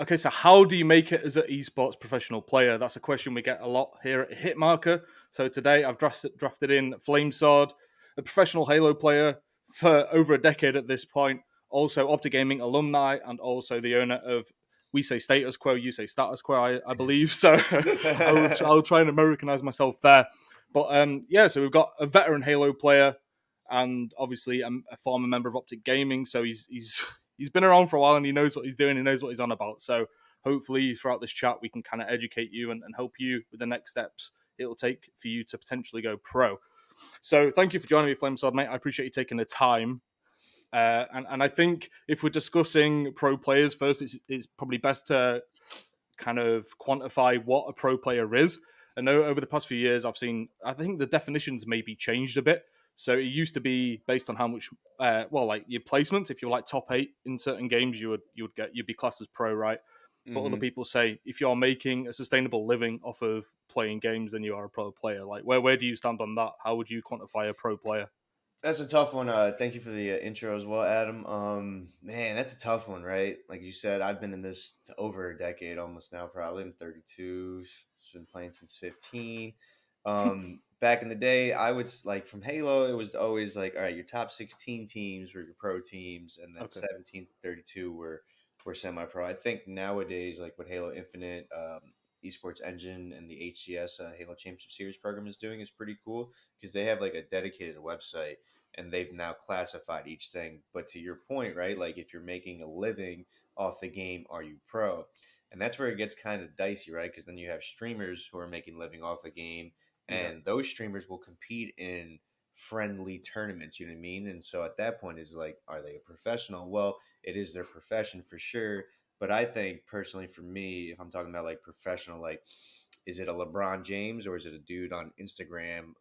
Okay, so how do you make it as an esports professional player? That's a question we get a lot here at Hitmarker. So today I've drafted in Flamesword, a professional Halo player for over a decade at this point, also Optic Gaming alumni, and also the owner of, we say Status Quo, you say Status Quo, I believe. So I'll try and Americanize myself there. But yeah, so we've got a veteran Halo player, and obviously I'm a former member of Optic Gaming, so he's been around for a while and he knows what he's doing. He knows what he's on about. So hopefully throughout this chat, we can kind of educate you and help you with the next steps it'll take for you to potentially go pro. So thank you for joining me, Flamesword, mate. I appreciate you taking the time. And I think if we're discussing pro players first, it's probably best to kind of quantify what a pro player is. I know over the past few years, I think the definitions maybe changed a bit. So it used to be based on how much, like your placements. If you're like top 8 in certain games, you'd be classed as pro, right? But other Hmm. people say if you're making a sustainable living off of playing games, then you are a pro player. Like where do you stand on that? How would you quantify a pro player? That's a tough one. Thank you for the intro as well, Adam. Man, that's a tough one, right? Like you said, I've been in this over a decade almost now. Probably I'm 32. Been playing since 15. Back in the day, I would like from Halo. It was always like, all right, your top 16 teams were your pro teams, and then Okay. 17 to 32 were semi-pro. I think nowadays, like what Halo Infinite, esports engine, and the HCS Halo Championship Series program is doing is pretty cool because they have like a dedicated website and they've now classified each thing. But to your point, right? Like if you're making a living off the game, are you pro? And that's where it gets kind of dicey, right? Because then you have streamers who are making living off a game, Yeah. and those streamers will compete in friendly tournaments. You know what I mean? And so at that point, is like, are they a professional? Well, it is their profession for sure. But I think personally, for me, if I'm talking about like professional, like, is it a LeBron James or is it a dude on Instagram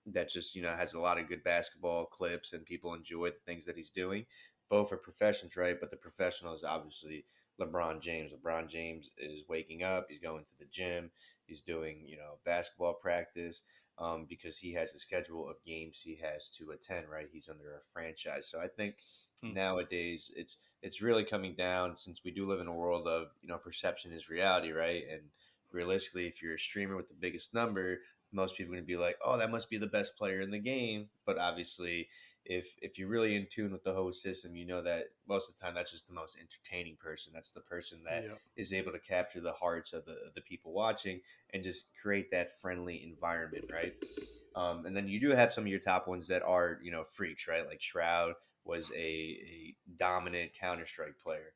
that just has a lot of good basketball clips and people enjoy the things that he's doing? Both are professions, right? But the professional is obviously LeBron James. LeBron James is waking up, he's going to the gym, he's doing basketball practice, because he has a schedule of games he has to attend, right? He's under a franchise. So I think Mm. nowadays it's really coming down, since we do live in a world of perception is reality, right? And realistically, if you're a streamer with the biggest number, most people are going to be like, oh, that must be the best player in the game. But obviously, if you're really in tune with the whole system, you know that most of the time that's just the most entertaining person. That's the person that Yeah. is able to capture the hearts of the people watching and just create that friendly environment, right? And then you do have some of your top ones that are freaks, right? Like Shroud was a dominant Counter Strike player.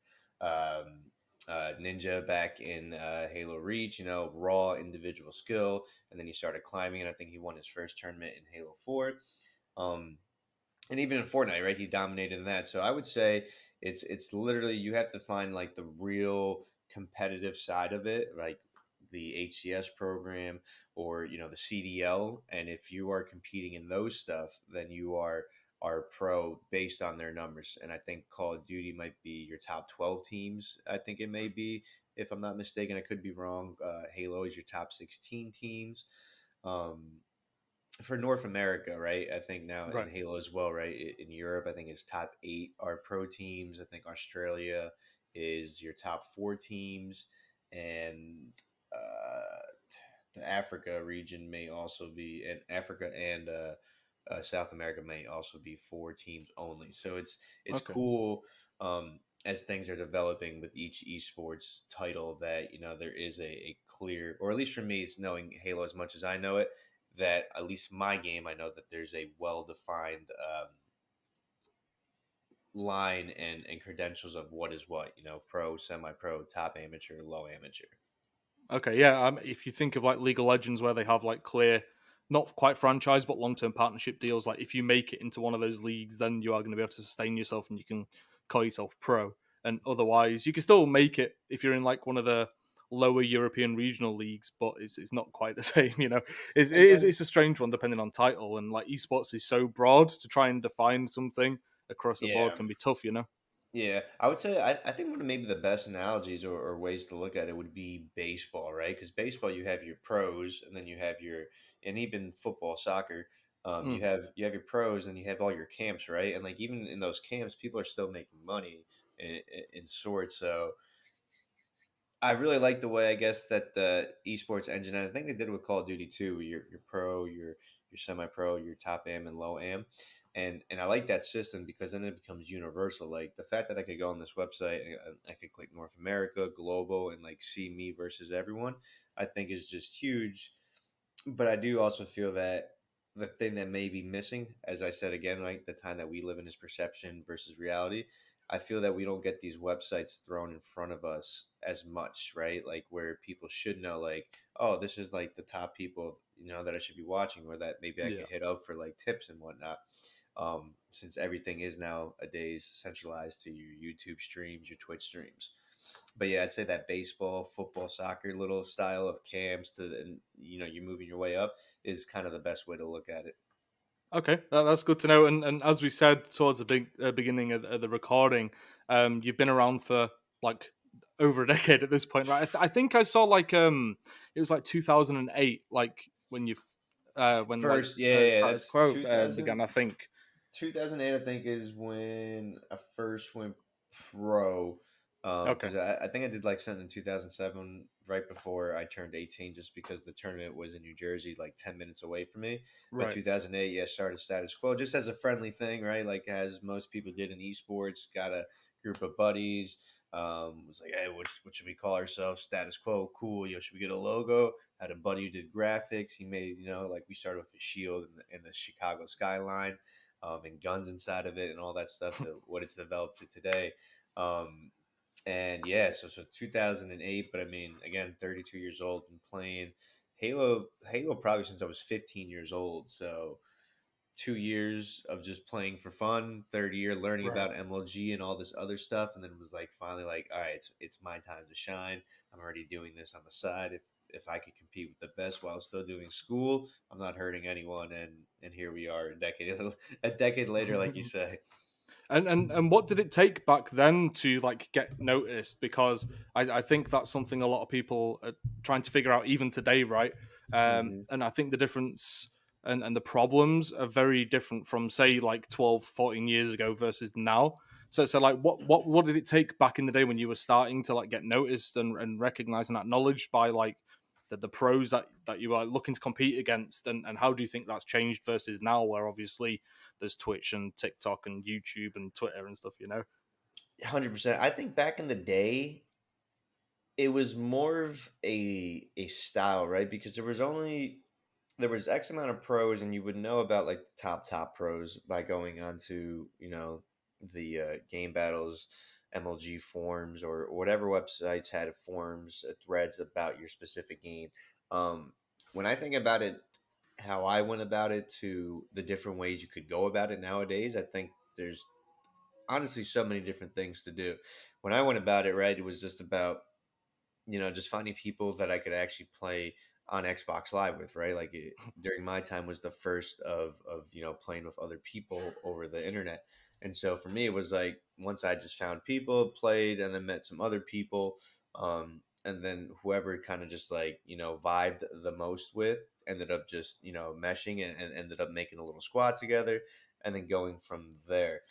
Ninja back in Halo Reach, raw individual skill, and then he started climbing, and I think he won his first tournament in Halo 4. Um, and even in Fortnite, right, he dominated in that. So I would say it's literally, you have to find like the real competitive side of it, like the HCS program or the CDL, and if you are competing in those stuff, then you are pro based on their numbers. And I think Call of Duty might be your top 12 teams. I think it may be, if I'm not mistaken. I could be wrong. Halo is your top 16 teams. Um, for North America, right? I think now in Right. Halo as well, right? In Europe, I think it's top 8 are pro teams. I think Australia is your top 4 teams, and uh, the Africa region may also be, and Africa and South America may also be 4 teams only. So it's Okay. cool, as things are developing with each esports title, that there is a clear, or at least for me, it's knowing Halo as much as I know it, that at least my game, I know that there's a well defined line and credentials of what is what, pro, semi pro, top amateur, low amateur. Okay, yeah. If you think of like League of Legends, where they have like clear, not quite franchise, but long-term partnership deals. Like if you make it into one of those leagues, then you are going to be able to sustain yourself, and you can call yourself pro. And otherwise, you can still make it if you're in like one of the lower European regional leagues, but it's not quite the same. And then It's a strange one depending on title, and like esports is so broad to try and define something across the board yeah. can be tough. Yeah, I would say I think one of maybe the best analogies or ways to look at it would be baseball, right? Because baseball, you have your pros, and then you have and even football, soccer, Mm, you have your pros, and you have all your camps, right? And like even in those camps, people are still making money in sorts. So I really like the way, I guess, that the esports engine, and I think they did it with Call of Duty too. Where you're pro, you're semi pro, you're top am and low am, and I like that system because then it becomes universal. Like the fact that I could go on this website and I could click North America, global, and like see me versus everyone, I think is just huge. But I do also feel that the thing that may be missing, as I said again, right, the time that we live in is perception versus reality. I feel that we don't get these websites thrown in front of us as much, right? Like where people should know, like, oh, this is like the top people, that I should be watching, or that maybe I Yeah. could hit up for like tips and whatnot. Since everything is nowadays centralized to your YouTube streams, your Twitch streams. But yeah, I'd say that baseball, football, soccer little style of camps and you're moving your way up is kind of the best way to look at it. Okay, that's good to know. And as we said towards the beginning of the recording, you've been around for like over a decade at this point, right? I think I saw like it was like 2008, like when you've when like First, yeah, yeah, Status that's Quo 2000. began. I think. 2008, I think, is when I first went pro. Okay, Because I think I did like something in 2007, right before I turned 18, just because the tournament was in New Jersey, like 10 minutes away from me. But right. 2008, yeah, started Status Quo just as a friendly thing, right? Like as most people did in esports, got a group of buddies. Was like, hey, what should we call ourselves? Status Quo, cool. Yo, should we get a logo? Had a buddy who did graphics. He made, like we started with a shield in the Chicago skyline, and guns inside of it and all that stuff to what it's developed to today. Um, and yeah, so 2008, but I mean, again, 32 years old, been playing Halo probably since I was 15 years old. So 2 years of just playing for fun, third year learning Right. about MLG and all this other stuff, and then it was like finally like, all right, it's my time to shine. I'm already doing this on the side. If I could compete with the best while still doing school, I'm not hurting anyone. And here we are, a decade a decade later, like you say. And what did it take back then to like get noticed? Because I think that's something a lot of people are trying to figure out even today, right? Hmm. And I think the difference and the problems are very different from say like 12, 14 years ago versus now. So like what did it take back in the day when you were starting to like get noticed and recognized and acknowledged by like the pros that you are looking to compete against, and how do you think that's changed versus now where obviously there's Twitch and TikTok and YouTube and Twitter and stuff, 100%. I think back in the day, it was more of a style, right? Because there was X amount of pros, and you would know about like the top pros by going onto the game battles, MLG forums, or whatever websites had forums, threads about your specific game. Um, when I think about it, how I went about it to the different ways you could go about it nowadays, I think there's honestly so many different things to do. When I went about it, right, it was just about just finding people that I could actually play on Xbox Live with, right? Like during my time was the first of playing with other people over the internet. And so for me, it was like once I just found people, played, and then met some other people, and then whoever kind of just like vibed the most with ended up just meshing and ended up making a little squad together, and then going from there.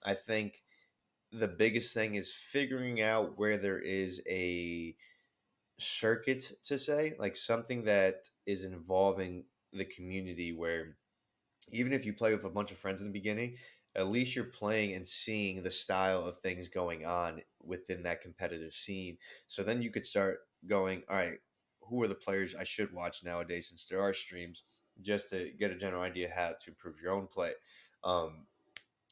I think the biggest thing is figuring out where there is a circuit to say, like something that is involving the community where even if you play with a bunch of friends in the beginning, at least you're playing and seeing the style of things going on within that competitive scene. So then you could start going, all right, who are the players I should watch nowadays since there are streams, just to get a general idea how to improve your own play. Um,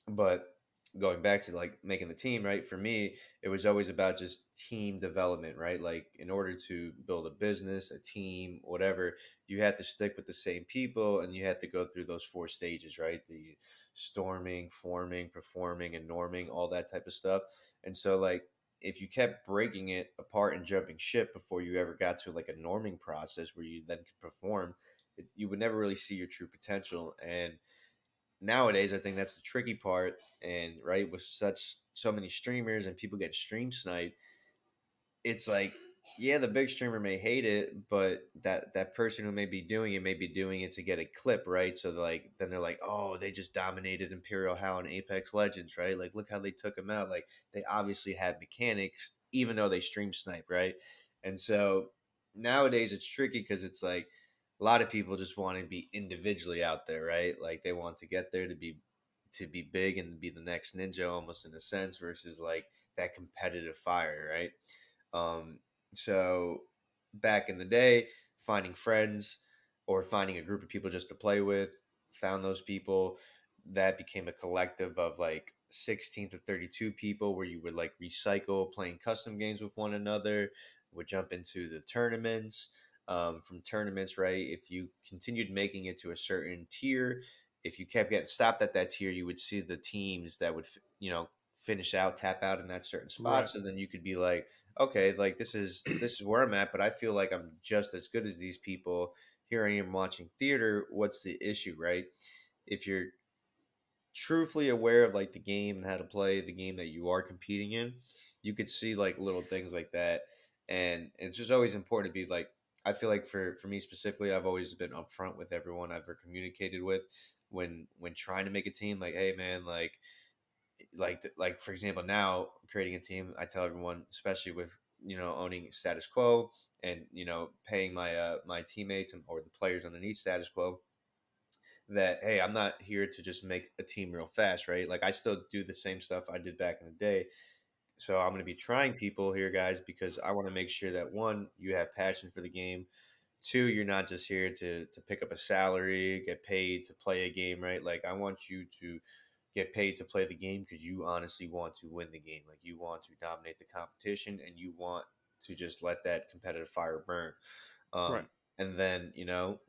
but going back to like making the team, right? For me, it was always about just team development, right? Like in order to build a business, a team, whatever, you had to stick with the same people and you had to go through those four stages, right? The storming, forming, performing, and norming, all that type of stuff. And so like if you kept breaking it apart and jumping ship before you ever got to like a norming process where you then could perform, you would never really see your true potential. And nowadays I think that's the tricky part, and right with so many streamers and people get stream sniped, it's like, yeah, the big streamer may hate it, but that person who may be doing it to get a clip, right? So like then they're like, oh, they just dominated Imperial Hal and Apex Legends, right? Like look how they took him out. Like they obviously had mechanics even though they stream snipe, right? And so nowadays it's tricky because it's like a lot of people just want to be individually out there, right? Like they want to get there to be big and be the next ninja almost in a sense versus like that competitive fire, right? Um, so back in the day, finding friends or finding a group of people just to play with, found those people. That became a collective of like 16 to 32 people where you would like recycle playing custom games with one another, would jump into the tournaments. From tournaments, right? If you continued making it to a certain tier, if you kept getting stopped at that tier, you would see the teams that would, finish out, tap out in that certain spot. Right. So then you could be like, okay, like this is where I'm at, but I feel like I'm just as good as these people. Here I am watching theater. What's the issue, right? If you're truthfully aware of like the game and how to play the game that you are competing in, you could see like little things like that. And it's just always important to be like, I feel like for me specifically, I've always been upfront with everyone I've ever communicated with when trying to make a team. Like, hey man, like for example, now creating a team, I tell everyone, especially with owning Status Quo and paying my teammates or the players underneath Status Quo, that hey, I'm not here to just make a team real fast, right? Like I still do the same stuff I did back in the day. So I'm going to be trying people here, guys, because I want to make sure that one, you have passion for the game. Two, you're not just here to pick up a salary, get paid to play a game, right? Like I want you to get paid to play the game because you honestly want to win the game. Like you want to dominate the competition and you want to just let that competitive fire burn. Right. And then,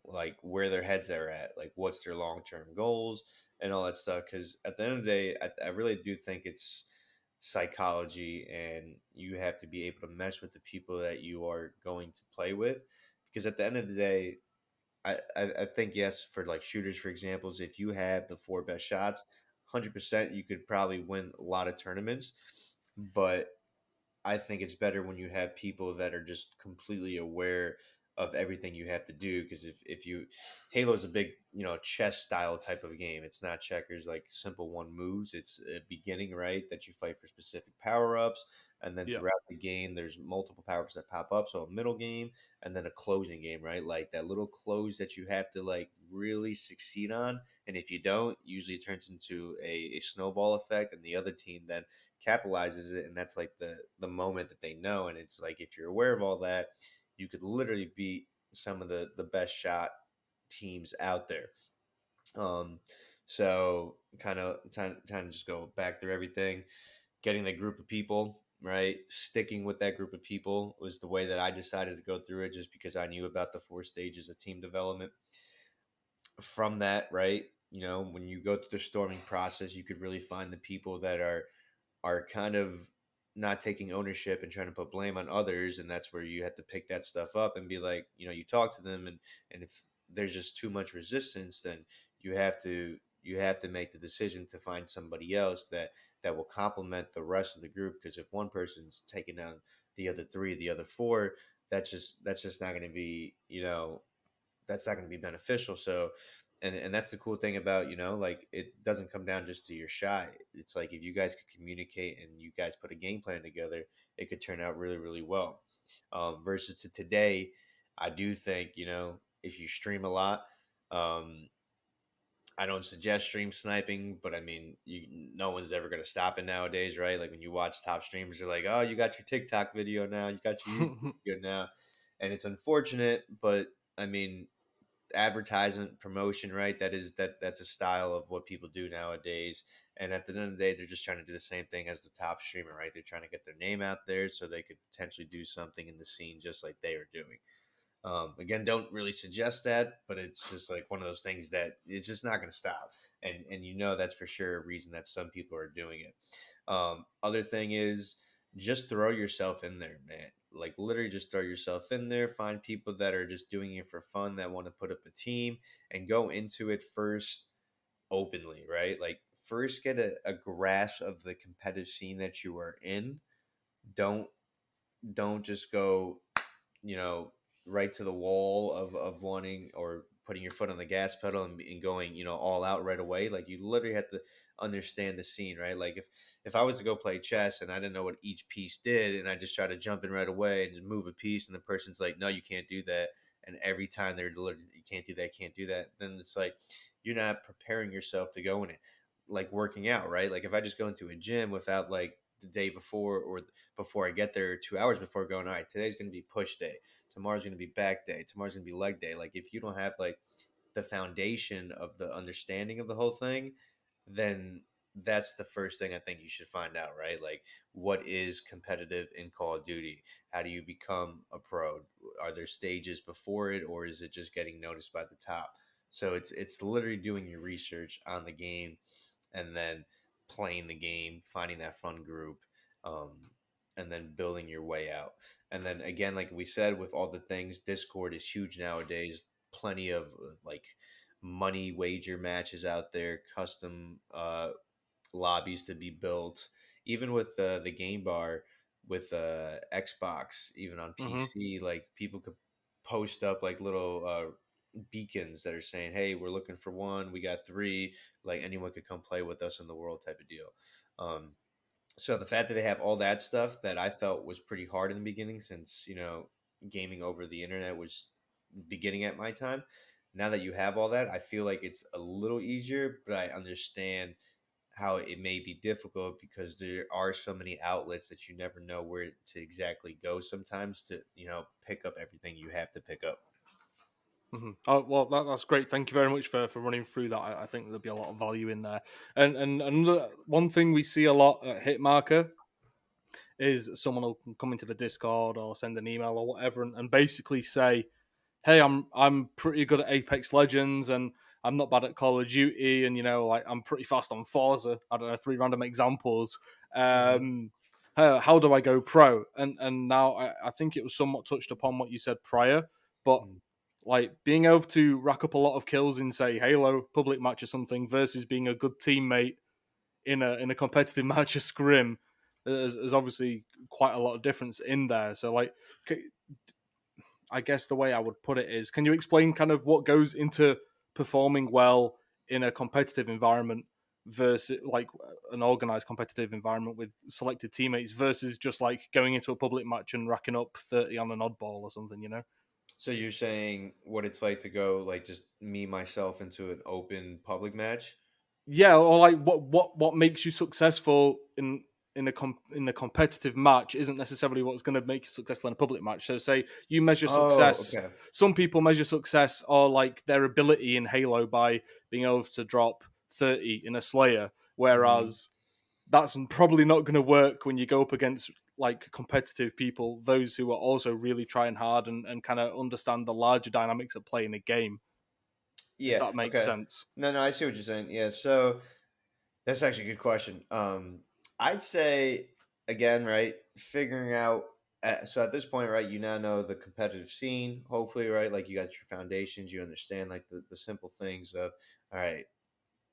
like where their heads are at, like what's their long term goals and all that stuff. Because at the end of the day, I really do think it's psychology and you have to be able to mesh with the people that you are going to play with. Because at the end of the day, I think yes, for like shooters, for examples, if you have the four best shots, 100% you could probably win a lot of tournaments. But I think it's better when you have people that are just completely aware of everything you have to do. Because if you Halo is a big chess style type of game. It's not checkers like simple one moves. It's a beginning, right, that you fight for specific power ups, and then Yeah. throughout the game there's multiple power ups that pop up. So a middle game and then a closing game, right? Like that little close that you have to like really succeed on, and if you don't, usually it turns into a snowball effect, and the other team then capitalizes it, and that's like the moment that they know. And it's like if you're aware of all that, you could literally beat some of the best shot teams out there. um so kind of just go back through everything, getting the group of people right, sticking with that group of people was the way that I decided to go through it, just because I knew about the four stages of team development. From that, right, when you go through the storming process, you could really find the people that are kind of not taking ownership and trying to put blame on others, and that's where you have to pick that stuff up and be like, you talk to them, and if there's just too much resistance, then you have to make the decision to find somebody else that will complement the rest of the group, because if one person's taking down the other three, the other four, that's just not going to be, that's not going to be beneficial. So, and that's the cool thing about, like it doesn't come down just to your shot. It's like if you guys could communicate and you guys put a game plan together, it could turn out really, really well. Versus to today, I do think, if you stream a lot, um, I don't suggest stream sniping, but I mean, no one's ever going to stop it nowadays, right? Like when you watch top streamers, they're like, "Oh, you got your TikTok video now, you got your YouTube video now," and it's unfortunate, but I mean, advertisement promotion, right? That's a style of what people do nowadays. And at the end of the day, they're just trying to do the same thing as the top streamer, right? They're trying to get their name out there so they could potentially do something in the scene just like they are doing. Again, don't really suggest that, but it's just like one of those things that it's just not going to stop. And that's for sure a reason that some people are doing it. Other thing is just throw yourself in there, man. Like literally just throw yourself in there. Find people that are just doing it for fun, that want to put up a team, and go into it first openly, right? Like first get a grasp of the competitive scene that you are in. Don't don't just go, you know, right to the wall of wanting or putting your foot on the gas pedal and going, all out right away. Like you literally have to understand the scene, right? Like if I was to go play chess and I didn't know what each piece did, and I just try to jump in right away and just move a piece, and the person's like, "No, you can't do that." And every time they're literally, "You can't do that, can't do that," then it's like you're not preparing yourself to go in it. Like working out, right? Like if I just go into a gym without like the day before or before I get there, 2 hours before, going, all right, today's going to be push day, tomorrow's going to be back day, tomorrow's going to be leg day. Like if you don't have like the foundation of the understanding of the whole thing, then that's the first thing I think you should find out, right? Like, what is competitive in Call of Duty? How do you become a pro? Are there stages before it, or is it just getting noticed by the top? So it's literally doing your research on the game, and then playing the game, finding that fun group, um, and then building your way out. And then again, like we said, with all the things, Discord is huge nowadays. Plenty of like money wager matches out there, custom lobbies to be built. Even with the game bar with Xbox, even on Hmm. PC, like people could post up like little beacons that are saying, "Hey, we're looking for one. We got three. Like anyone could come play with us in the world," type of deal. Um, so the fact that they have all that stuff that I felt was pretty hard in the beginning, since gaming over the internet was beginning at my time. Now that you have all that, I feel like it's a little easier, but I understand how it may be difficult because there are so many outlets that you never know where to exactly go sometimes to pick up everything you have to pick up. Hmm. Oh well, that's great. Thank you very much for running through that. I think there'll be a lot of value in there. And another one thing we see a lot at Hitmarker is someone will come into the Discord or send an email or whatever, and basically say, "Hey, I'm pretty good at Apex Legends, and I'm not bad at Call of Duty, and like I'm pretty fast on Forza." I don't know, three random examples. Hmm. Um, how do I go pro? And now I think it was somewhat touched upon what you said prior, but like being able to rack up a lot of kills in say Halo public match or something versus being a good teammate in a competitive match of scrim is obviously quite a lot of difference in there. So like I guess the way I would put it is, can you explain kind of what goes into performing well in a competitive environment versus like an organized competitive environment with selected teammates versus just like going into a public match and racking up 30 on an oddball or something? So you're saying what it's like to go like just me myself into an open public match? Yeah, or like what makes you successful in a competitive match isn't necessarily what's going to make you successful in a public match. So, say you measure Oh, success. okay. Some people measure success or like their ability in Halo by being able to drop 30 in a Slayer, Hmm. whereas that's probably not going to work when you go up against like competitive people, those who are also really trying hard and kind of understand the larger dynamics at playing a game. If Yeah. that makes Okay. sense. No, I see what you're saying. Yeah. So that's actually a good question. I'd say again, right, figuring out. So at this point, right, you now know the competitive scene. Hopefully, right, like you got your foundations. You understand like the simple things of, all right,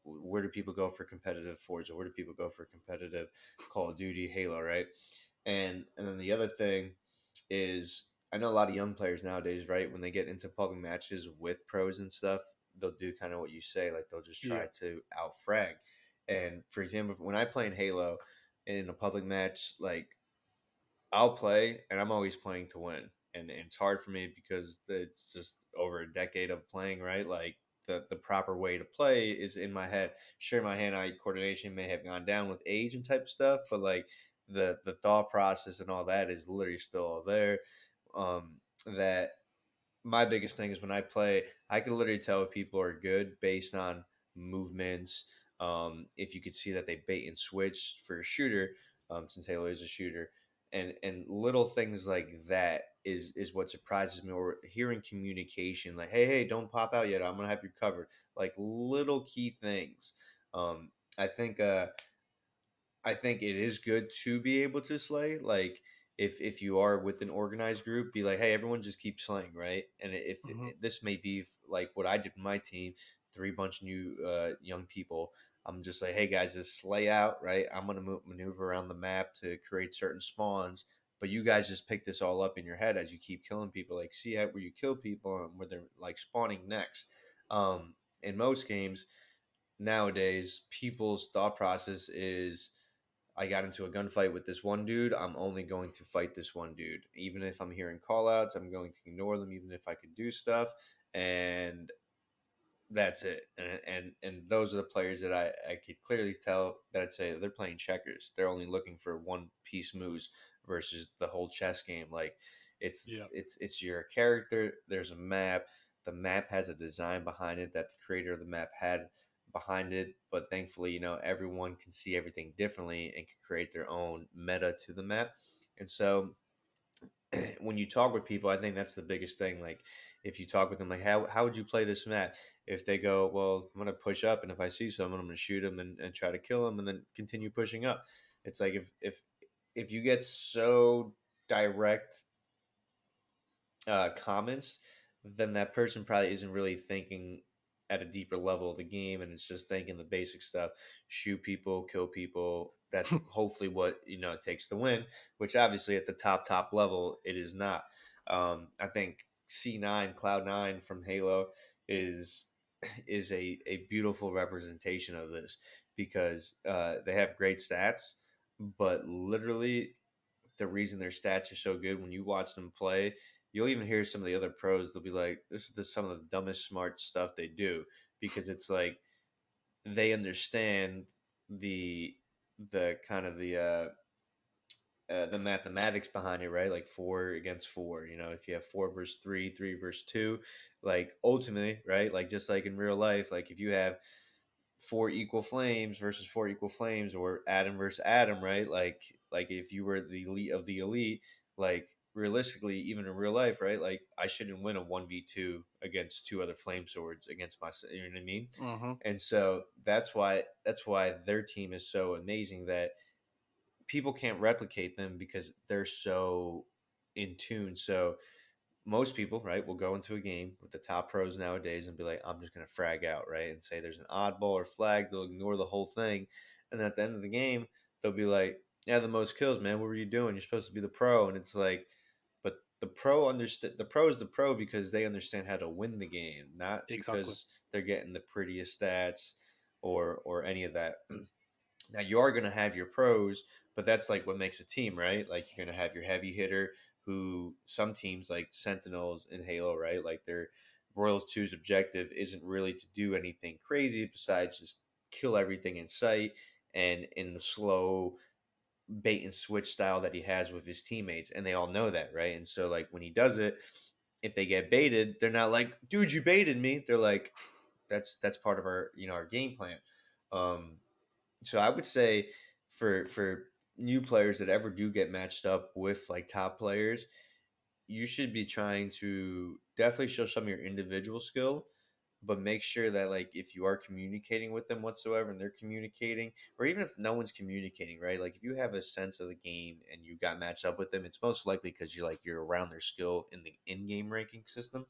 where do people go for competitive Forza? Where do people go for competitive Call of Duty, Halo, right? And then the other thing is, I know a lot of young players nowadays, right? When they get into public matches with pros and stuff, they'll do kind of what you say, like they'll just Yeah. try to out frag. And for example, when I play in Halo in a public match, like I'll play, and I'm always playing to win. And it's hard for me because it's just over a decade of playing, right? Like the proper way to play is in my head. Sure, my hand-eye coordination may have gone down with age and type of stuff, but like the thought process and all that is literally still all there. That my biggest thing is when I play, I can literally tell if people are good based on movements. If you could see that they bait and switch for a shooter, since Halo is a shooter, and little things like that is what surprises me. Or hearing communication, like, hey, don't pop out yet. I'm gonna have you covered. Like little key things. Um, I think. I think it is good to be able to slay. Like if you are with an organized group, be like, hey, everyone just keep slaying, right? And Hmm. this may be like what I did with my team, three bunch of new young people. I'm just like, hey guys, just slay out, right? I'm gonna maneuver around the map to create certain spawns, but you guys just pick this all up in your head as you keep killing people. Like, see how where you kill people and where they're like spawning next. In most games nowadays, people's thought process is, I got into a gunfight with this one dude. I'm only going to fight this one dude. Even if I'm hearing call outs, I'm going to ignore them, even if I could do stuff. And that's it. And those are the players that I could clearly tell that I'd say they're playing checkers. They're only looking for one piece moves versus the whole chess game. Like Yeah. it's your character. There's a map. The map has a design behind it that the creator of the map had behind it. But thankfully, everyone can see everything differently and can create their own meta to the map. And so when you talk with people, I think that's the biggest thing. Like, if you talk with them, like, how would you play this map? If they go, well, I'm gonna push up, and if I see someone, I'm gonna shoot them and try to kill them, and then continue pushing up. It's like if you get so direct comments, then that person probably isn't really thinking at a deeper level of the game, and it's just thinking the basic stuff: shoot people, kill people. That's hopefully what it takes to win. Which obviously at the top level, it is not. I think C9 Cloud9 from Halo is is a beautiful representation of this because they have great stats, but literally the reason their stats are so good when you watch them play, you'll even hear some of the other pros. They'll be like, "This is some of the dumbest smart stuff they do," because it's like they understand the the kind of the mathematics behind it, right? Like four against four. If you have four versus three, three versus two, like ultimately, right? Like just like in real life, like if you have four equal flames versus four equal flames, or Adam versus Adam, right? Like if you were the elite of the elite, like realistically, even in real life, right? Like I shouldn't win a 1v2 against two other flame swords against myself. You know what I mean? Mm-hmm. And so that's why their team is so amazing that people can't replicate them because they're so in tune. So most people, right, will go into a game with the top pros nowadays and be like, I'm just going to frag out, right? And say there's an oddball or flag. They'll ignore the whole thing. And then at the end of the game, they'll be like, yeah, the most kills, man. What were you doing? You're supposed to be the pro. And it's like, but the pro understand the pro is the pro because they understand how to win the game, not Exactly. because they're getting the prettiest stats or any of that. Now you are going to have your pros, but that's like what makes a team, right? Like you're going to have your heavy hitter who some teams like Sentinels in Halo, right? Like their Royals two's objective isn't really to do anything crazy besides just kill everything in sight and in the slow bait and switch style that he has with his teammates. And they all know that, right? And so like when he does it, if they get baited, they're not like, dude, you baited me. They're like, that's part of our our game plan. Um, so I would say for new players that ever do get matched up with like top players, you should be trying to definitely show some of your individual skill, but make sure that like if you are communicating with them whatsoever and they're communicating, or even if no one's communicating, right? Like if you have a sense of the game and you got matched up with them, it's most likely because you're around their skill in the in-game ranking system.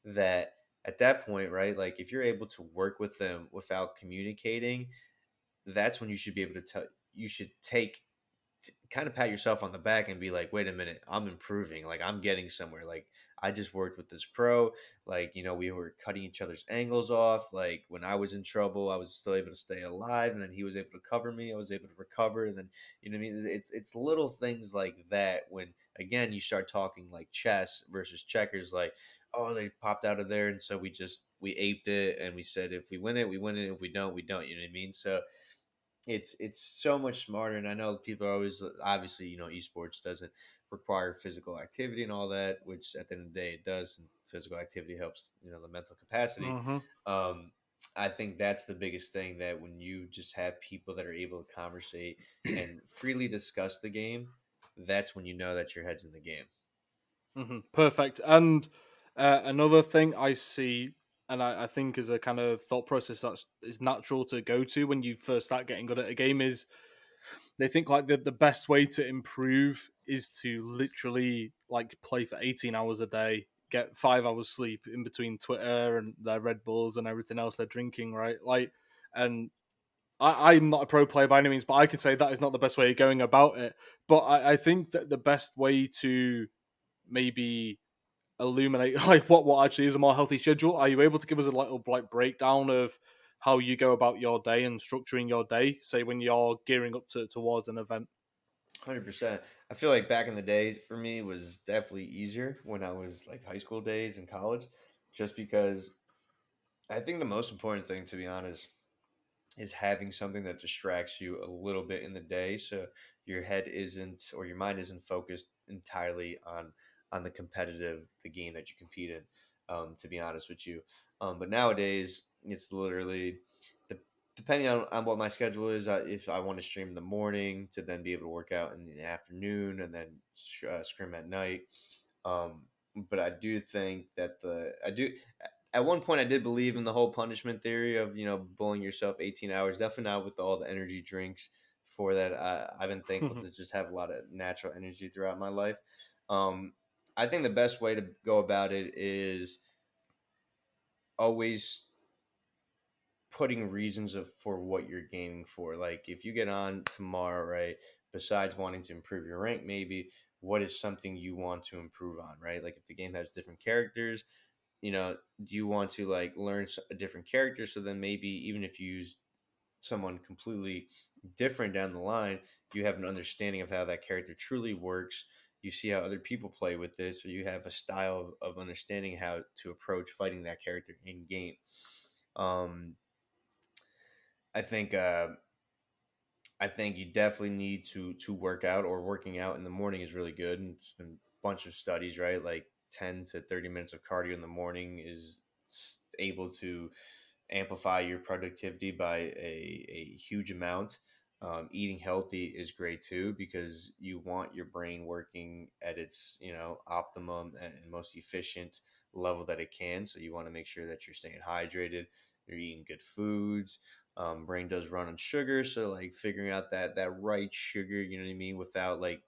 That at that point, right? Like if you're able to work with them without communicating, that's when you should be able to tell. You should take kind of pat yourself on the back and be like, wait a minute, I'm improving. Like I'm getting somewhere. Like I just worked with this pro. Like we were cutting each other's angles off. Like when I was in trouble, I was still able to stay alive, and then he was able to cover me. I was able to recover, and then what I mean. It's little things like that. When again you start talking like chess versus checkers, like oh they popped out of there, and so we aped it, and we said if we win it, we win it. If we don't, we don't. You know what I mean? So it's so much smarter, and I know people are always obviously esports doesn't require physical activity and all that, which at the end of the day it does, and physical activity helps the mental capacity. Mm-hmm. um I think that's the biggest thing, that when you just have people that are able to conversate and freely discuss the game, that's when you know that your head's in the game. Mm-hmm. Perfect. And another thing I see, and I think is a kind of thought process that is natural to go to when you first start getting good at a game is they think like the best way to improve is to literally like play for 18 hours a day, get 5 hours sleep in between Twitter and their Red Bulls and everything else they're drinking, right? Like, and I'm not a pro player by any means, but I could say that is not the best way of going about it. But I think that the best way to maybe illuminate like what actually is a more healthy schedule? Are you able to give us a little like breakdown of how you go about your day and structuring your day, say when you're gearing up towards an event? 100%. I feel like back in the day for me was definitely easier when I was like high school days and college, just because I think the most important thing, to be honest, is having something that distracts you a little bit in the day so your head isn't or your mind isn't focused entirely on the game that you compete in, to be honest with you. But nowadays it's literally the depending on what my schedule is, if I want to stream in the morning to then be able to work out in the afternoon and then scrim at night. But I do think that the I do at one point I did believe in the whole punishment theory of bullying yourself 18 hours. Definitely not with all the energy drinks for that. I've been thankful to just have a lot of natural energy throughout my life. Um, I think the best way to go about it is always putting reasons for what you're gaming for. Like if you get on tomorrow, right? Besides wanting to improve your rank, maybe what is something you want to improve on, right? Like if the game has different characters, do you want to like learn a different character? So then maybe even if you use someone completely different down the line, you have an understanding of how that character truly works. You see how other people play with this, or you have a style of understanding how to approach fighting that character in game. Um, I think I think you definitely need to work out, or working out in the morning is really good. And there's been a bunch of studies, right? Like 10 to 30 minutes of cardio in the morning is able to amplify your productivity by a huge amount. Eating healthy is great too because you want your brain working at its optimum and most efficient level that it can. So you want to make sure that you're staying hydrated, you're eating good foods. Brain does run on sugar, so like figuring out that right sugar, you know what I mean, without like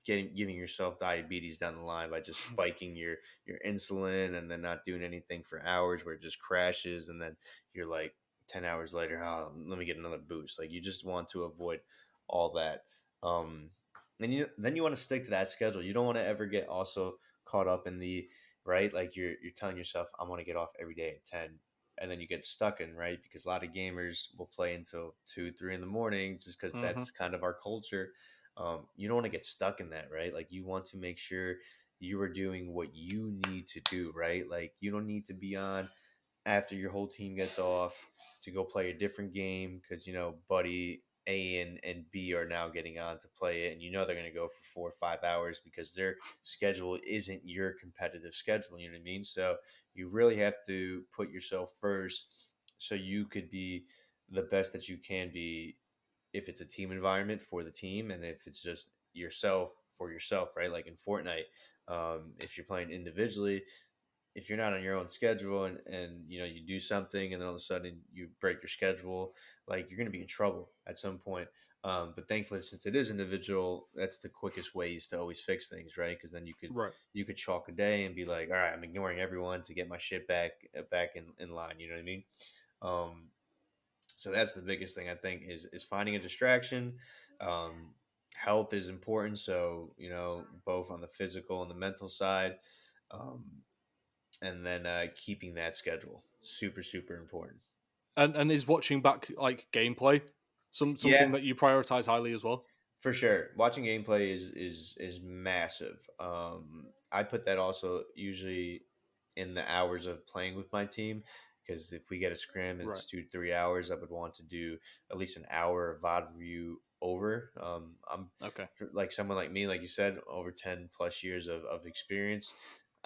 giving yourself diabetes down the line by just spiking your insulin and then not doing anything for hours where it just crashes and then you're like 10 hours later, oh, let me get another boost. Like you just want to avoid all that. um and you want to stick to that schedule. You don't want to ever get also caught up in the right, like you're telling yourself I want to get off every day at 10, and then you get stuck in, right, because a lot of gamers will play until 2 3 in the morning just because Hmm. that's kind of our culture. You don't want to get stuck in that, right? Like you want to make sure you are doing what you need to do, right? Like you don't need to be on after your whole team gets off to go play a different game because buddy A and B are now getting on to play it, and they're going to go for 4 or 5 hours because their schedule isn't your competitive schedule. You know what I mean? So you really have to put yourself first so you could be the best that you can be if it's a team environment for the team, and if it's just yourself for yourself, right? Like in Fortnite, if you're playing individually, if you're not on your own schedule and you do something and then all of a sudden you break your schedule, like you're going to be in trouble at some point. But thankfully, since it is individual, that's the quickest ways to always fix things, right? Because then Right. you could chalk a day and be like, all right, I'm ignoring everyone to get my shit back in line. You know what I mean? Um, so that's the biggest thing I think is finding a distraction. Um, Health is important, so both on the physical and the mental side, um, and then keeping that schedule super important. And is watching back like gameplay something Yeah, that you prioritize highly as well? for sure. Watching gameplay is massive. I put that also usually in the hours of playing with my team because if we get a scrim and Right. it's 2 3 hours, I would want to do at least an hour of VOD review over. I'm Okay. for, like someone like me, like you said, over 10 plus years of experience.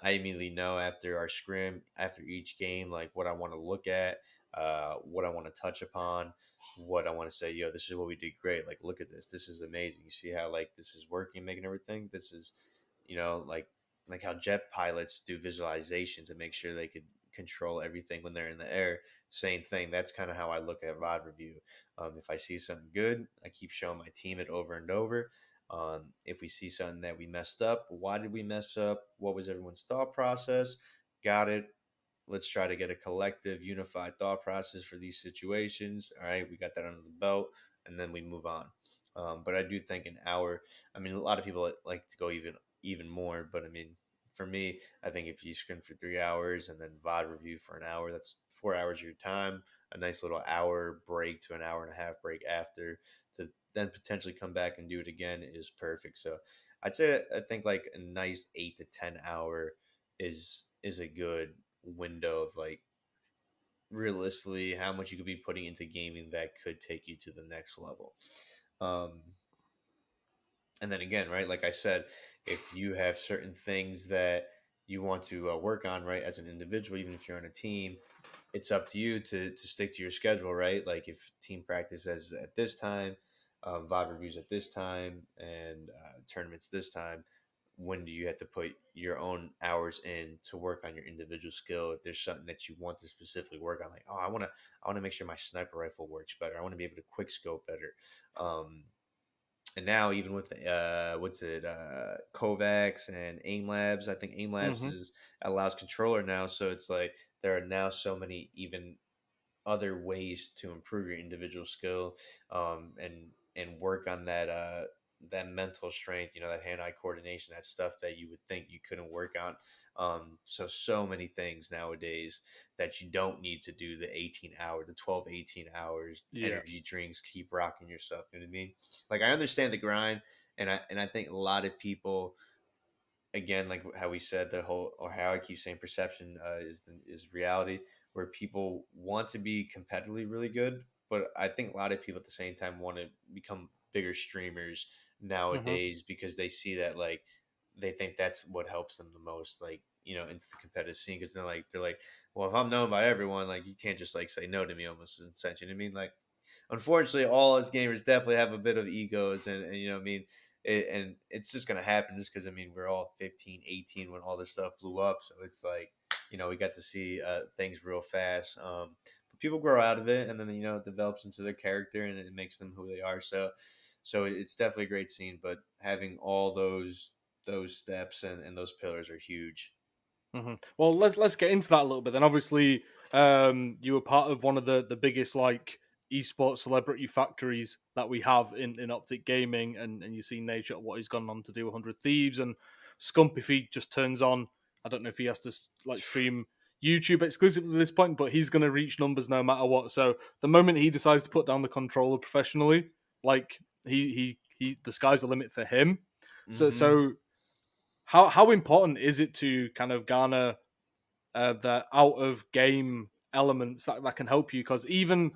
I immediately know after our scrim, after each game, like what I want to look at, what I want to touch upon, what I want to say, yo, this is what we did great. Like, look at this. This is amazing. You see how like this is working, making everything. This is, like how jet pilots do visualization to make sure they could control everything when they're in the air. Same thing. That's kind of how I look at VOD review. If I see something good, I keep showing my team it over and over. If we see something that we messed up, why did we mess up? What was everyone's thought process? Got it. Let's try to get a collective, unified thought process for these situations. All right, we got that under the belt, and then we move on. But I do think an hour. I mean, a lot of people like to go even more, but I mean, for me, I think if you scrim for 3 hours and then VOD review for an hour, that's 4 hours of your time. A nice little hour break to an hour and a half break after to then potentially come back and do it again is perfect. So I'd say I think like a nice 8 to 10 hour is a good window of like realistically how much you could be putting into gaming that could take you to the next level. Um, and then again, right, like I said, if you have certain things that you want to work on, right, as an individual, even if you're on a team, it's up to you to stick to your schedule, right? Like if team practice is at this time, VOD reviews at this time, and tournaments this time. When do you have to put your own hours in to work on your individual skill? If there's something that you want to specifically work on, like I want to make sure my sniper rifle works better. I want to be able to quick scope better. And now even with the what's it Kovacs and aim labs, I think aim labs Hmm. is allows controller now, so it's like there are now so many even other ways to improve your individual skill, and work on that mental strength, that hand-eye coordination, that stuff that you would think you couldn't work on. So many things nowadays that you don't need to do the 12 18 hours Yeah. energy drinks, keep rocking yourself, you know what I mean? Like I understand the grind, and I think a lot of people, again, like how we said, the whole, or how I keep saying perception is reality, where people want to be competitively really good, but I think a lot of people at the same time want to become bigger streamers Hmm. nowadays because they see that like they think that's what helps them the most, like into the competitive scene, because they're like, well, if I'm known by everyone, like you can't just like say no to me, almost in a sense, you know what I mean? Like unfortunately, all us gamers definitely have a bit of egos, and you know what I mean. And it's just gonna happen just because I mean we're all 15, 18 when all this stuff blew up, so it's like we got to see things real fast. But people grow out of it, and then it develops into their character, and it makes them who they are. So it's definitely a great scene, but having all those steps and those pillars are huge. Well, let's get into that a little bit. Then, obviously, you were part of one of the biggest like esports celebrity factories that we have in Optic Gaming, and you see Nate what he's gone on to do 100 Thieves, and Scump if he just turns on. I don't know if he has to like stream YouTube exclusively at this point, but he's going to reach numbers no matter what. So the moment he decides to put down the controller professionally, like the sky's the limit for him. So Hmm. so how important is it to kind of garner the out of game elements that can help you? Because even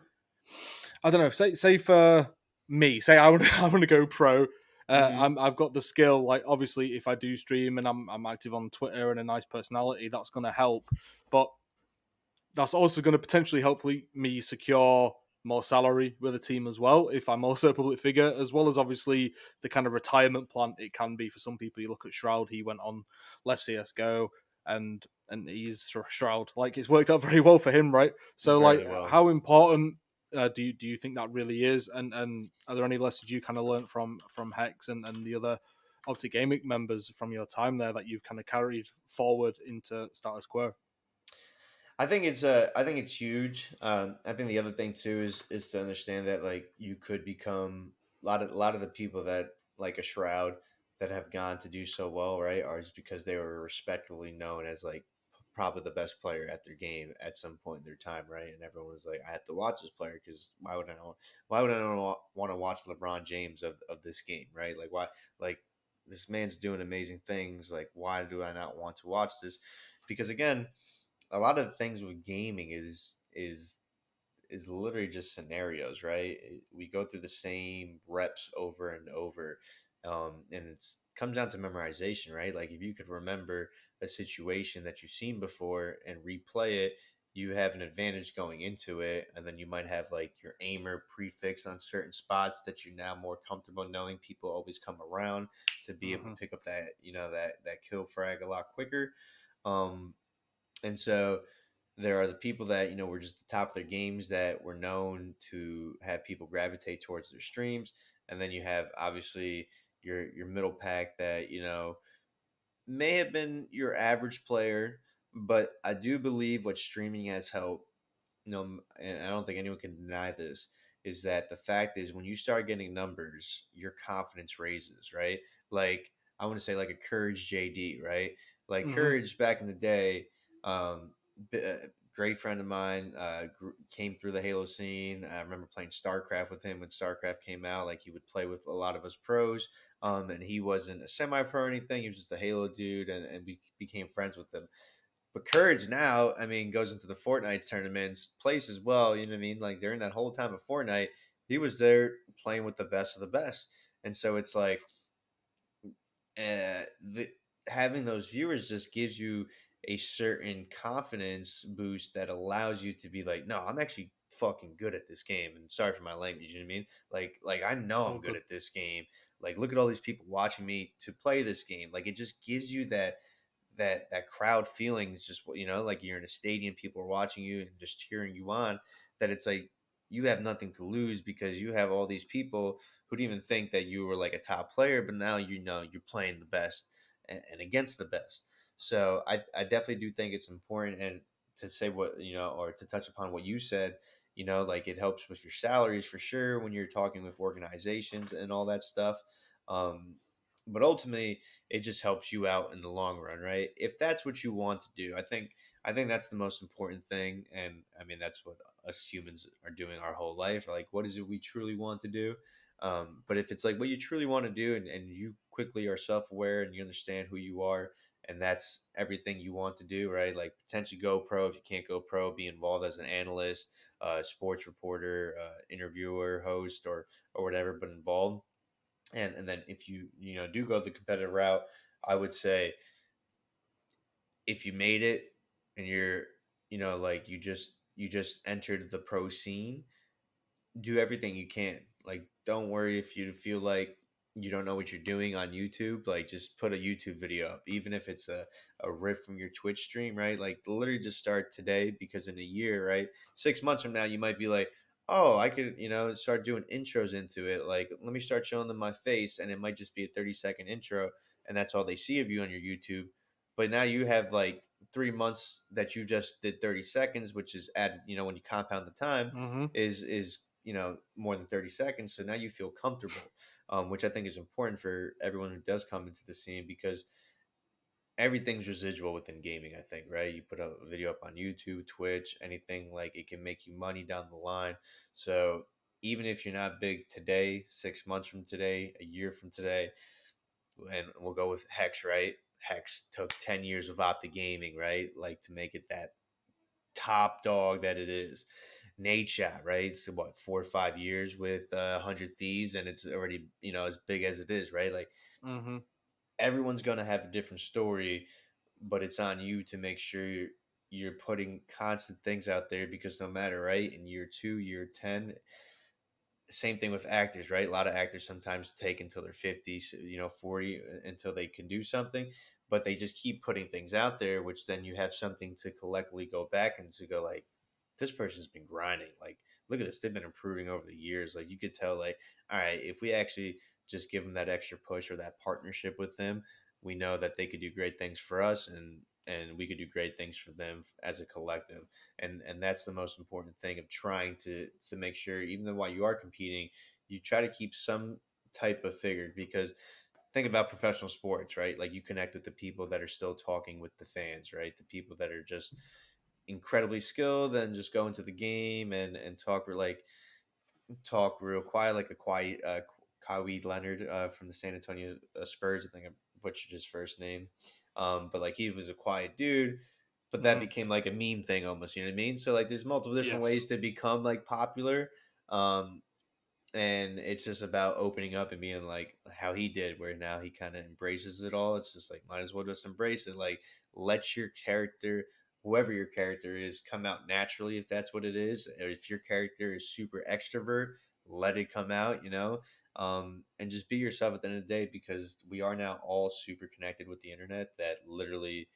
I don't know, say for me, say I want I want to go pro. Hmm. I've got the skill. Like obviously, if I do stream and I'm active on Twitter and a nice personality, that's going to help. But that's also going to potentially hopefully me secure more salary with a team as well if I'm also a public figure, as well as obviously the kind of retirement plan it can be for some people. You look at Shroud, he went on, left CS:GO, and he's Shroud. Like it's worked out very well for him, right? So like, Very well. how important do you think that really is? And are there any lessons you kind of learned from Hex and the other Optic Gaming members from your time there that you've kind of carried forward into Status Quo? I think it's huge. I think the other thing too is to understand that like you could become a lot of the people that like a Shroud that have gone to do so well, right, are just because they were respectfully known as like probably the best player at their game at some point in their time, right? And everyone was like, I have to watch this player because why would I not want to watch LeBron James of this game, right? Like why, like this man's doing amazing things. Like why do I not want to watch this? Because again, a lot of the things with gaming is literally just scenarios, right? We go through the same reps over and over, and it's comes down to memorization, right? Like if you could remember a situation that you've seen before and replay it, you have an advantage going into it, and then you might have like your aimer prefix on certain spots that you're now more comfortable knowing people always come around to be able to Hmm. pick up that kill frag a lot quicker. Um, and so there are the people that were just the top of their games that were known to have people gravitate towards their streams, and then you have obviously your middle pack that may have been your average player, but I do believe what streaming has helped, and I don't think anyone can deny this, is that the fact is when you start getting numbers, your confidence raises, right? Like I want to say like a Courage JD, right? Like Hmm. Courage back in the day, um, great friend of mine, came through the Halo scene. I remember playing StarCraft with him when StarCraft came out. Like he would play with a lot of us pros, and he wasn't a semi-pro or anything. He was just a Halo dude, and we became friends with him. But Courage now, I mean, goes into the Fortnite tournaments, plays as well. You know what I mean? Like during that whole time of Fortnite, he was there playing with the best of the best. And so it's like the having those viewers just gives you a certain confidence boost that allows you to be like, no, I'm actually fucking good at this game. And sorry for my language, you know what I mean? Like I know All I'm good good. at this game. Like look at all these people watching me to play this game. Like it just gives you that crowd feeling is just what like you're in a stadium, people are watching you and just cheering you on. That it's like you have nothing to lose because you have all these people who didn't even think that you were like a top player, but now you're playing the best and against the best. So I definitely do think it's important and to say what or to touch upon what you said. Like it helps with your salaries for sure when you're talking with organizations and all that stuff. Um, but ultimately, it just helps you out in the long run, right? If that's what you want to do, I think that's the most important thing. And I mean, that's what us humans are doing our whole life. Like, what is it we truly want to do? But if it's like what you truly want to do, and you quickly are self-aware and you understand who you are, and that's everything you want to do, right? Like potentially go pro. If you can't go pro, be involved as an analyst, sports reporter, interviewer, host, or whatever, but involved. And then if you do go the competitive route, I would say if you made it and you're like you just entered the pro scene, do everything you can. Like, don't worry if you feel like you don't know what you're doing on YouTube. Like, just put a YouTube video up, even if it's a rip from your Twitch stream, right? Like, literally just start today because in a year, right? 6 months from now, you might be like, oh, I could, start doing intros into it. Like, let me start showing them my face, and it might just be a 30-second intro, and that's all they see of you on your YouTube. But now you have like 3 months that you just did 30 seconds, which is added, when you compound the time Hmm. is more than 30 seconds, so now you feel comfortable, which I think is important for everyone who does come into the scene because everything's residual within gaming. I think, right? You put a video up on YouTube, Twitch, anything, like it can make you money down the line. So even if you're not big today, 6 months from today, a year from today, and we'll go with Hex, right? Hex took 10 years of Opti Gaming, right? Like to make it that top dog that it is. Nate Shot, right? It's what 4 or 5 years with 100 Thieves, and it's already as big as it is, right? Like Hmm. everyone's gonna have a different story, but it's on you to make sure you're putting constant things out there because no matter, right, in year 2, year 10, same thing with actors, right? A lot of actors sometimes take until they're 50, 40 until they can do something, but they just keep putting things out there, which then you have something to collectively go back and to go like, this person's been grinding. Like, look at this. They've been improving over the years. Like, you could tell, like, all right, if we actually just give them that extra push or that partnership with them, we know that they could do great things for us and we could do great things for them as a collective, and that's the most important thing of trying to make sure even though while you are competing you try to keep some type of figure because think about professional sports, right? Like you connect with the people that are still talking with the fans, right? The people that are just incredibly skilled and just go into the game and talk real quiet, like a quiet Kawhi Leonard from the San Antonio Spurs. I think I butchered his first name, but like he was a quiet dude. But that Hmm. became like a meme thing almost. You know what I mean? So like, there's multiple different Yes. ways to become like popular. Um, and it's just about opening up and being like how he did where now he kind of embraces it all. It's just like might as well just embrace it, like let your character, whoever your character is, come out naturally if that's what it is. Or if your character is super extrovert, let it come out, and just be yourself at the end of the day because we are now all super connected with the internet that literally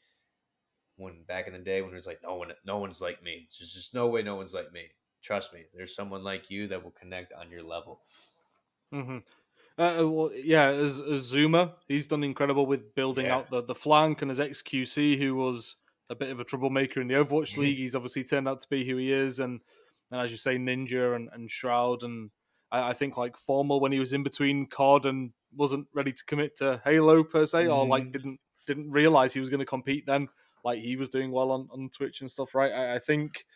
when back in the day when it was like no one's like me, there's just no way no one's like me. Trust me, there's someone like you that will connect on your level. Hmm. Well, yeah, as Zuma, he's done incredible with building Yeah. out the flank, and as XQC, who was a bit of a troublemaker in the Overwatch League, he's obviously turned out to be who he is, and as you say, Ninja and Shroud, and I think like Formal when he was in between COD and wasn't ready to commit to Halo per se, or like Hmm. didn't realize he was going to compete then. Like he was doing well on Twitch and stuff, right? I think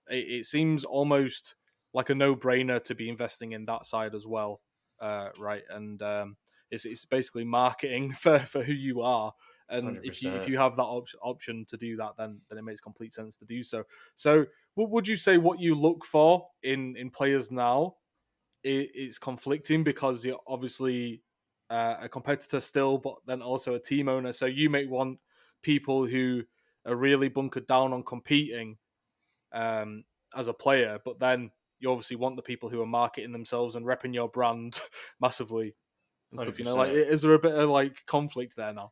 it seems almost like a no brainer to be investing in that side as well, right? And it's basically marketing for who you are. And if 100%. you have that option to do that, then it makes complete sense to do so. So, what would you say what you look for in players now? It's conflicting because you're obviously a competitor still, but then also a team owner. So you may want people who are really bunkered down on competing um, as a player, but then you obviously want the people who are marketing themselves and repping your brand massively and stuff. Like, 100%. is there a bit of like conflict there now?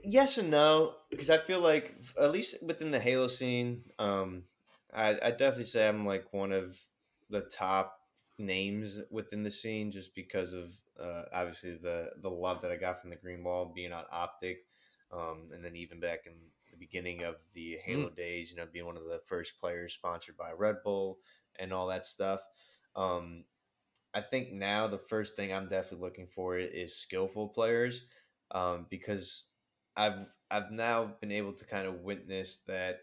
Yes and no, because I feel like at least within the Halo scene, I definitely say I'm like one of the top names within the scene, just because of obviously the love that I got from the Green Wall being on Optic, and then even back in the beginning of the Mm. Halo days, being one of the first players sponsored by Red Bull and all that stuff. Um, I think now the first thing I'm definitely looking for is skillful players, because I've now been able to kind of witness that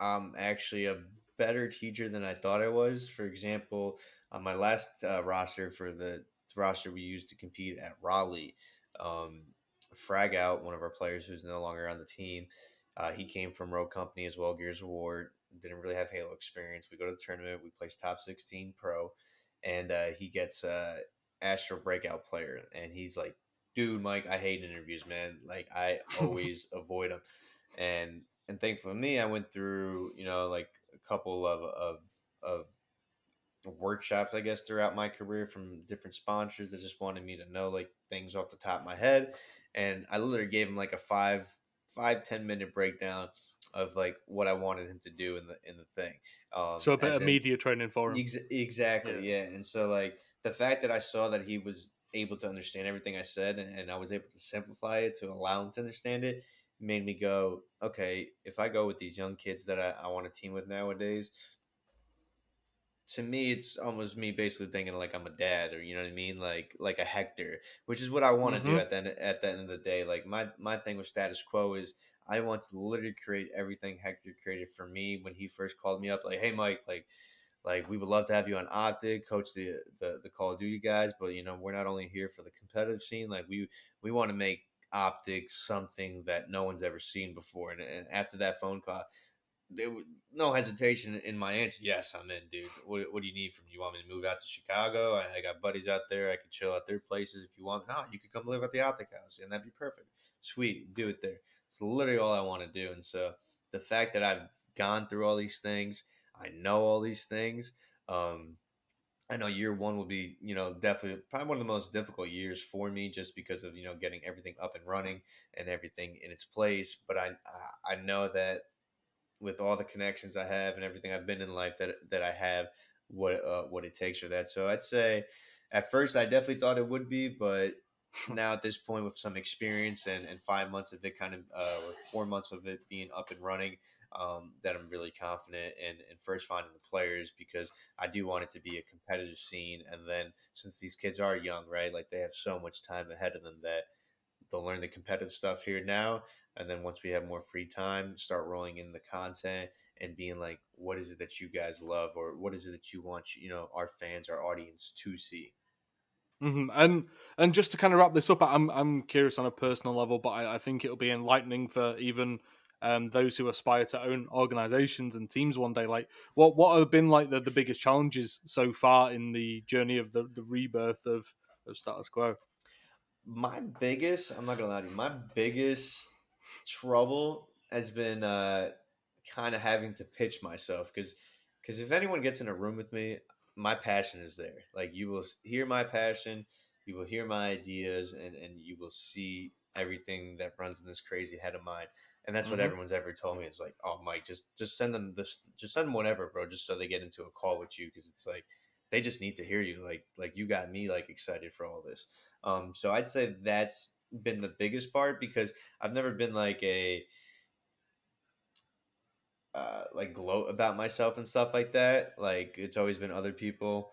I'm actually a better teacher than I thought I was. For example, on my last roster for the roster we used to compete at Raleigh, um, Frag out one of our players who's no longer on the team. He came from Rogue Company as well, Gears of War. Didn't really have Halo experience. We go to the tournament. We place top 16 pro, and he gets Astro Breakout player, and he's like, "Dude, Mike, I hate interviews, man. Like I always avoid them." And thankfully for me, I went through, like a couple of workshops, I guess, throughout my career from different sponsors that just wanted me to know like things off the top of my head. And I literally gave him like a 5-10 minute breakdown of like what I wanted him to do in the thing. So a bit As of in media training for him. Exactly, Yeah. yeah. And so, like, the fact that I saw that he was able to understand everything I said, and I was able to simplify it to allow him to understand it, made me go, okay, if I go with these young kids that I want to team with nowadays, to me it's almost me basically thinking like I'm a dad, or you know what I mean, like a Hector, which is what I want to do Mm-hmm. at the end of the day. Like my thing with Status Quo is I want to literally create everything Hector created for me when he first called me up, like, hey Mike, like we would love to have you on Optic, coach the Call of Duty guys, but we're not only here for the competitive scene. Like we want to make Optic something that no one's ever seen before. And after that phone call, there was no hesitation in my answer. Yes, I'm in, dude. What do you need from me? You want me to move out to Chicago? I got buddies out there. I could chill at their places if you want. No, you could come live at the Optic House, and that'd be perfect. Sweet, do it there. It's literally all I want to do. And so the fact that I've gone through all these things, I know all these things. Um, I know year one will be, definitely probably one of the most difficult years for me, just because of getting everything up and running and everything in its place. But I know that with all the connections I have and everything I've been in life, that I have what it takes for that. So I'd say at first I definitely thought it would be, but now at this point with some experience and 5 months of it kind of or 4 months of it being up and running, that I'm really confident in first finding the players, because I do want it to be a competitive scene. And then since these kids are young, right, like they have so much time ahead of them that they'll learn the competitive stuff here now, and then once we have more free time, start rolling in the content and being like, what is it that you guys love, or what is it that you want our fans, our audience to see. Hmm. And just to kind of wrap this up, I'm curious on a personal level, but I think it'll be enlightening for even those who aspire to own organizations and teams one day. Like, what have been like the biggest challenges so far in the journey of the rebirth of Status Quo? My biggest, I'm not gonna lie to you, my biggest trouble has been kind of having to pitch myself, because if anyone gets in a room with me, my passion is there. Like, you will hear my passion, you will hear my ideas, and you will see everything that runs in this crazy head of mine. And that's what Hmm. everyone's ever told me. It's like, oh Mike, just send them this, just send them whatever, bro, just so they get into a call with you, because it's like they just need to hear you. Like you got me like excited for all this. So I'd say that's been the biggest part, because I've never been like a like gloat about myself and stuff like that. Like, it's always been other people.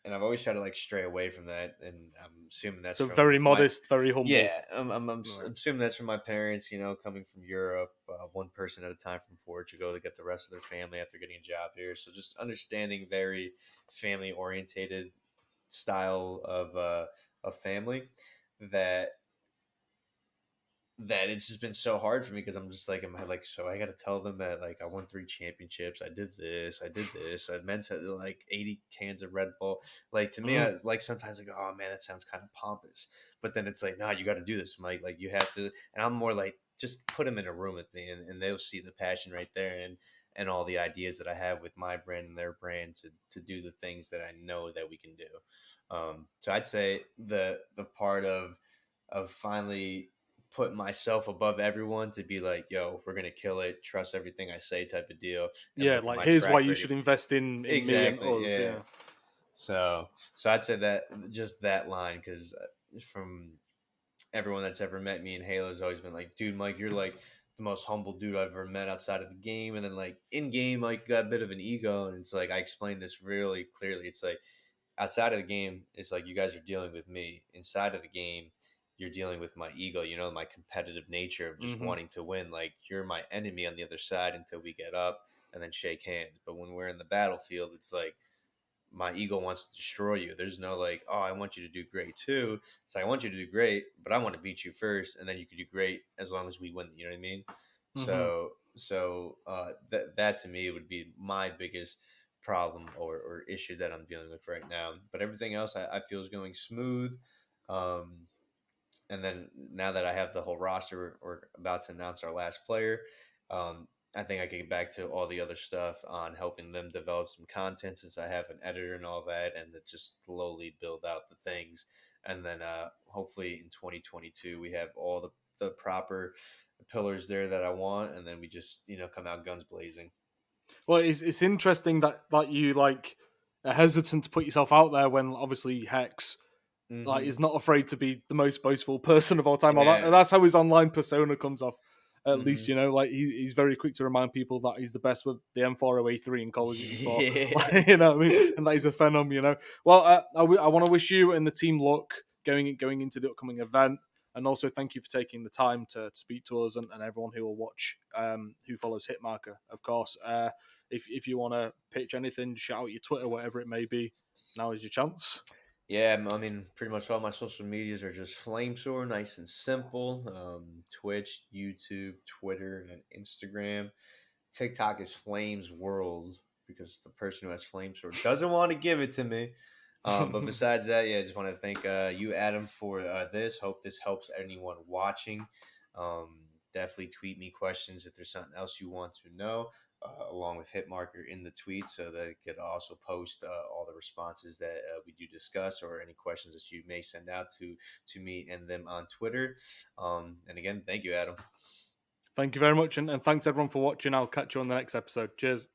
and I've always tried to like stray away from that, and I'm assuming that's So from very my modest, very humble. yeah. I'm Right. assuming that's from my parents. You know, coming from Europe, one person at a time from Portugal to get the rest of their family after getting a job here. So just understanding very family orientated style of family that it's just been so hard for me because I'm just like, am I like, so I got to tell them that like I won 3 championships, I did this, I meant to like 80 cans of Red Bull. Like to me, I Mm, was like sometimes like, oh man, that sounds kind of pompous. But then it's like, nah, you got to do this. I'm like you have to, and I'm more like, just put them in a room with me, and they'll see the passion right there, and all the ideas that I have with my brand and their brand to do the things that I know that we can do. So I'd say the part of finally put myself above everyone to be like, yo, we're gonna kill it, trust everything I say type of deal, and yeah, look at like my here's why track you record. should invest in me and Exactly, us. yeah. Yeah. So I'd say that just that line because from everyone that's ever met me in Halo has always been like, dude, Mike, you're like the most humble dude I've ever met outside of the game, and then like in game, like got a bit of an ego, and it's like I explained this really clearly. It's like outside of the game, it's like you guys are dealing with me. Inside of the game, you're dealing with my ego, my competitive nature of just Hmm. wanting to win. Like you're my enemy on the other side until we get up and then shake hands. But when we're in the battlefield, it's like my ego wants to destroy you. There's no like, oh, I want you to do great too. So I want you to do great, but I want to beat you first, and then you can do great as long as we win. You know what I mean? Hmm. That to me would be my biggest problem or issue that I'm dealing with right now. But everything else I feel is going smooth. Um, and then now that I have the whole roster, we're about to announce our last player. I think I can get back to all the other stuff on helping them develop some content since I have an editor and all that, and to just slowly build out the things. And then hopefully in 2022 we have all the proper pillars there that I want, and then we just come out guns blazing. Well, it's interesting that you like are hesitant to put yourself out there when obviously Hex like Hmm. is not afraid to be the most boastful person of all time. Or Yeah. that's how his online persona comes off. At least Hmm. like he's very quick to remind people that he's the best with the M408 in Call of Duty 4. Yeah. Like, what I mean, and that he's a phenom. Well, I want to wish you and the team luck going into the upcoming event, and also thank you for taking the time to speak to us and everyone who will watch, who follows Hitmarker, of course. If you want to pitch anything, shout out your Twitter, whatever it may be. Now is your chance. Yeah, I mean, pretty much all my social medias are just Flamesword, nice and simple. Twitch, YouTube, Twitter, and Instagram. TikTok is Flames World because the person who has Flamesword doesn't want to give it to me. But besides that, yeah, I just want to thank you, Adam, for this. Hope this helps anyone watching. Definitely tweet me questions if there's something else you want to know, along with Hitmarker in the tweet, so that it could also post all the responses that we do discuss, or any questions that you may send out to me and them on Twitter. And again, thank you, Adam. Thank you very much, and thanks everyone for watching. I'll catch you on the next episode. Cheers.